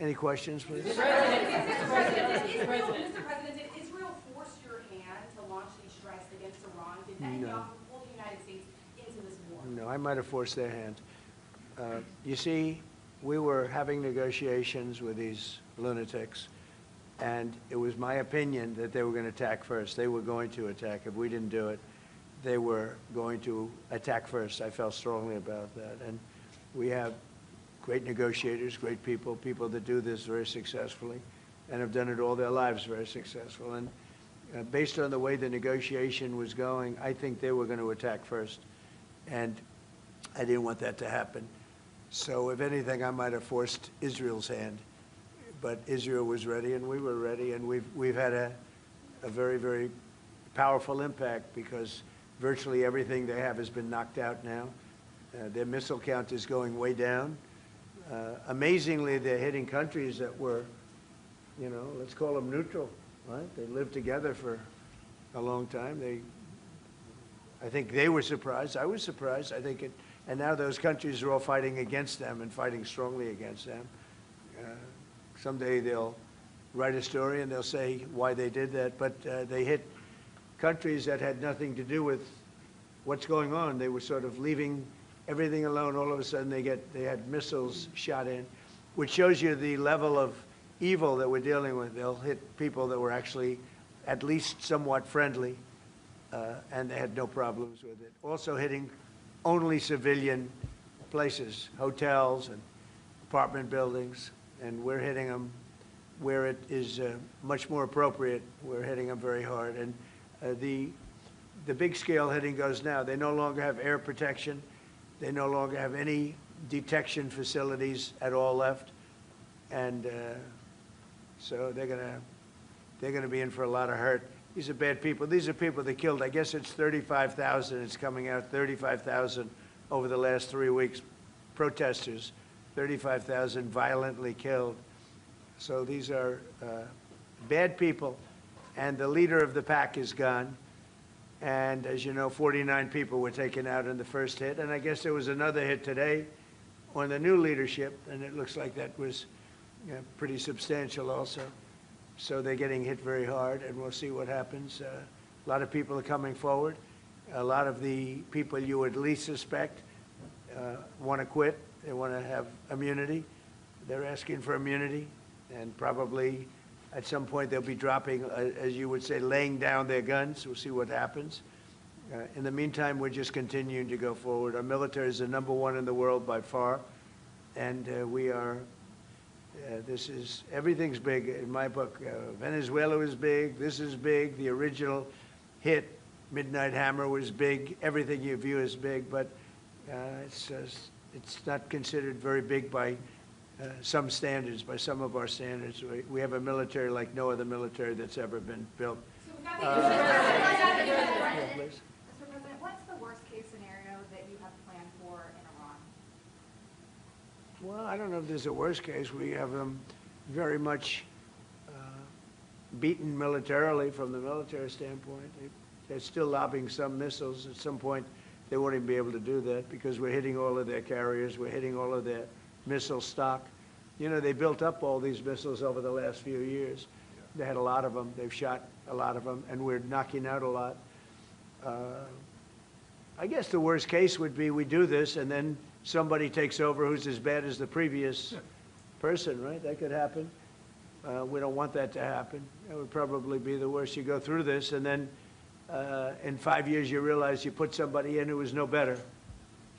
Any questions, please? Mr. President, did Israel force your hand to launch these strikes against Iran? Did Netanyahu pull the United States into this war? No, I might have forced their hand. You see, we were having negotiations with these lunatics, and it was my opinion that they were going to attack first. They were going to attack. If we didn't do it, they were going to attack first. I felt strongly about that. And we have great negotiators, great people, people that do this very successfully and have done it all their lives very successful. And based on the way the negotiation was going, I think they were going to attack first. And I didn't want that to happen. So if anything, I might have forced Israel's hand. But Israel was ready and we were ready, and we've had a very, very powerful impact because virtually everything they have has been knocked out now. Their missile count is going way down. Amazingly, they're hitting countries that were, you know, let's call them neutral, right? They lived together for a long time. I think they were surprised. I was surprised. I think and now those countries are all fighting against them and fighting strongly against them. Someday they'll write a story and they'll say why they did that, but they hit countries that had nothing to do with what's going on. They were sort of leaving everything alone. All of a sudden they had missiles shot in, which shows you the level of evil that we're dealing with. They'll hit people that were actually at least somewhat friendly, and they had no problems with it. Also hitting only civilian places, hotels and apartment buildings, and we're hitting them where it is much more appropriate. We're hitting them very hard. And the big scale hitting goes now. They no longer have air protection. They no longer have any detection facilities at all left. And so they're gonna be in for a lot of hurt. These are bad people. These are people that killed. I guess it's 35,000. It's coming out 35,000 over the last 3 weeks. Protesters, 35,000 violently killed. So these are bad people. And the leader of the pack is gone. And as you know, 49 people were taken out in the first hit. And I guess there was another hit today on the new leadership. And it looks like that was pretty substantial also. So they're getting hit very hard, and we'll see what happens. A lot of people are coming forward. A lot of the people you would least suspect want to quit. They want to have immunity. They're asking for immunity, and probably at some point they'll be dropping, as you would say, laying down their guns. We'll see what happens. In the meantime, we're just continuing to go forward. Our military is the #1 in the world by far, and we are. Everything's big in my book. Venezuela was big. This is big. The original hit, Midnight Hammer, was big. Everything you view is big, but it's not considered very big by some standards, by some of our standards. We have a military like no other military that's ever been built. Mr. President, what's the worst-case scenario that you have planned for in Iran? Well, I don't know if there's a worst case. We have them very much beaten militarily from the military standpoint. They're still lobbing some missiles. At some point, they won't even be able to do that because we're hitting all of their carriers. We're hitting all of their missile stock. You know, they built up all these missiles over the last few years. They had a lot of them. They've shot a lot of them, and we're knocking out a lot. I guess the worst case would be we do this, and then somebody takes over who's as bad as the previous person, right? That could happen. We don't want that to happen. That would probably be the worst. You go through this, and then in 5 years you realize you put somebody in who was no better.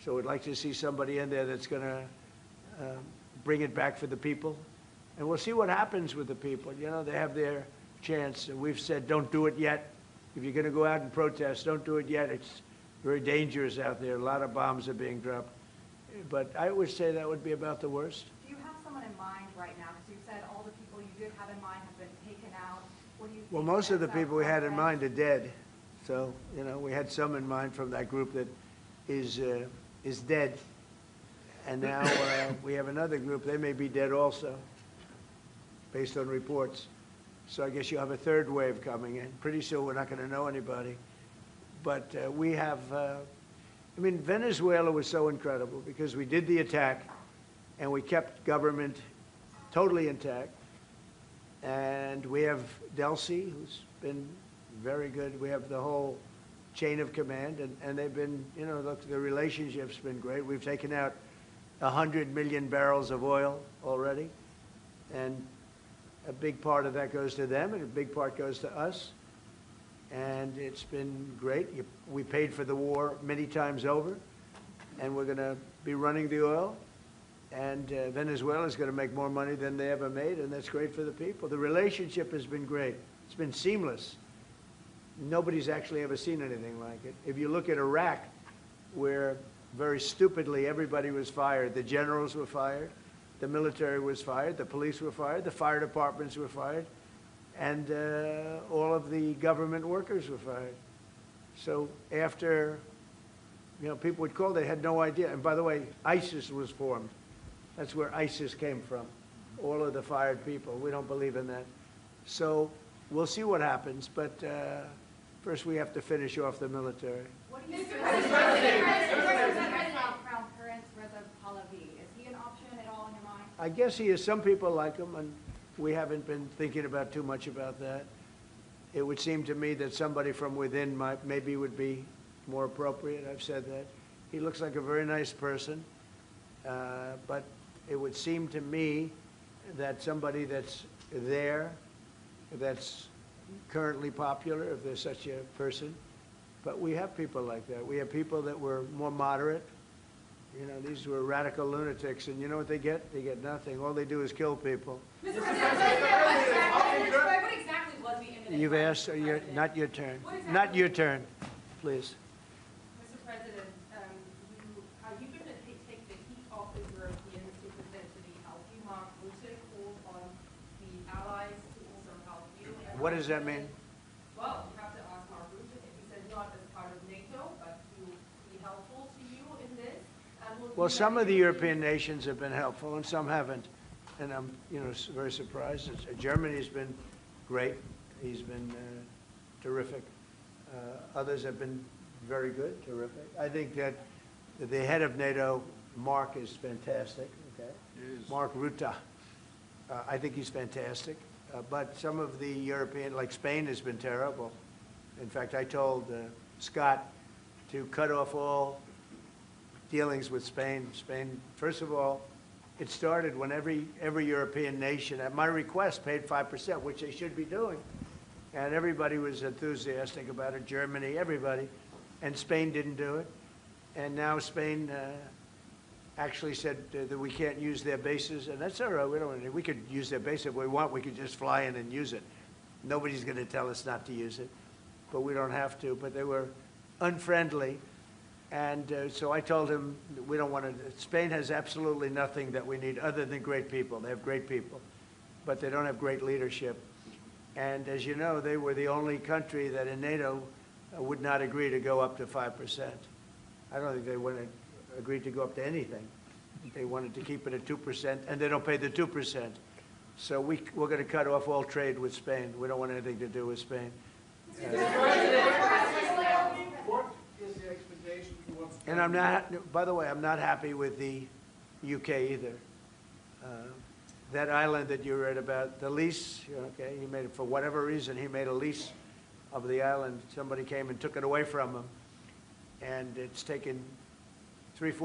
So we'd like to see somebody in there that's going to bring it back for the people. And we'll see what happens with the people. You know, they have their chance. And we've said, don't do it yet. If you're going to go out and protest, don't do it yet. It's very dangerous out there. A lot of bombs are being dropped. But I would say that would be about the worst. Do you have someone in mind right now? Because you said all the people you did have in mind have been taken out. What do you think? Well, most of the people we had in mind are dead. So, you know, we had some in mind from that group that is dead. And now we have another group. They may be dead also, based on reports. So I guess you have a third wave coming in. Pretty soon we're not going to know anybody. But we have, I mean, Venezuela was so incredible because we did the attack and we kept government totally intact. And we have Delcy, who's been very good. We have the whole chain of command, and they've been, you know, look, the relationship's been great. We've taken out 100 million barrels of oil already, and a big part of that goes to them, and a big part goes to us. And it's been great. We paid for the war many times over, and we're going to be running the oil. And Venezuela is going to make more money than they ever made, and that's great for the people. The relationship has been great. It's been seamless. Nobody's actually ever seen anything like it. If you look at Iraq, where very stupidly everybody was fired, the generals were fired, the military was fired, the police were fired, the fire departments were fired, and all of the government workers were fired. So after, you know, people would call, they had no idea. And by the way, ISIS was formed. That's where ISIS came from, all of the fired people. We don't believe in that. So we'll see what happens, but first we have to finish off the military. What do you think? Crown Prince Reza Pahlavi, is he an option at all in your mind? I guess he is. Some people like him, and we haven't been thinking about too much about that. It would seem to me that somebody from within maybe would be more appropriate. I've said that. He looks like a very nice person, but it would seem to me that somebody that's there, that's currently popular, if there's such a person. But we have people like that. We have people that were more moderate. You know, these were radical lunatics, and you know what they get? They get nothing. All they do is kill people. Mr. President, what exactly was the imminent? You've asked, not your turn. Not your turn, please. Mr. President, you've been to take the heat off the Europeans to present to the help you. Mark Rutte called on the allies to also help you. What does that mean? Well, you have to ask Mark Rutte. He said not as part of NATO, but to be helpful to you in this. Well, some of the European nations have been helpful, and some haven't. And I'm, you know, very surprised. Germany's been great. He's been terrific. Others have been very good, terrific. I think that the head of NATO, Mark, is fantastic. Okay, Mark Rutte. I think he's fantastic. But some of the European, like Spain, has been terrible. In fact, I told Scott to cut off all dealings with Spain. Spain, first of all, it started when every European nation, at my request, paid 5%, which they should be doing. And everybody was enthusiastic about it, Germany, everybody. And Spain didn't do it. And now Spain actually said that we can't use their bases, and that's all right. We could use their base if we want. We could just fly in and use it. Nobody's going to tell us not to use it, but we don't have to. But they were unfriendly. And so I told him we don't want to. Spain has absolutely nothing that we need other than great people. They have great people, but they don't have great leadership. And as you know, they were the only country that in NATO would not agree to go up to 5%. I don't think they would have agreed to go up to anything. They wanted to keep it at 2%, and they don't pay the 2%. So we're going to cut off all trade with Spain. We don't want anything to do with Spain. And I'm not, by the way, I'm not happy with the UK either. That island that you read about, the lease, okay, he made it, for whatever reason, he made a lease of the island. Somebody came and took it away from him. And it's taken 3-4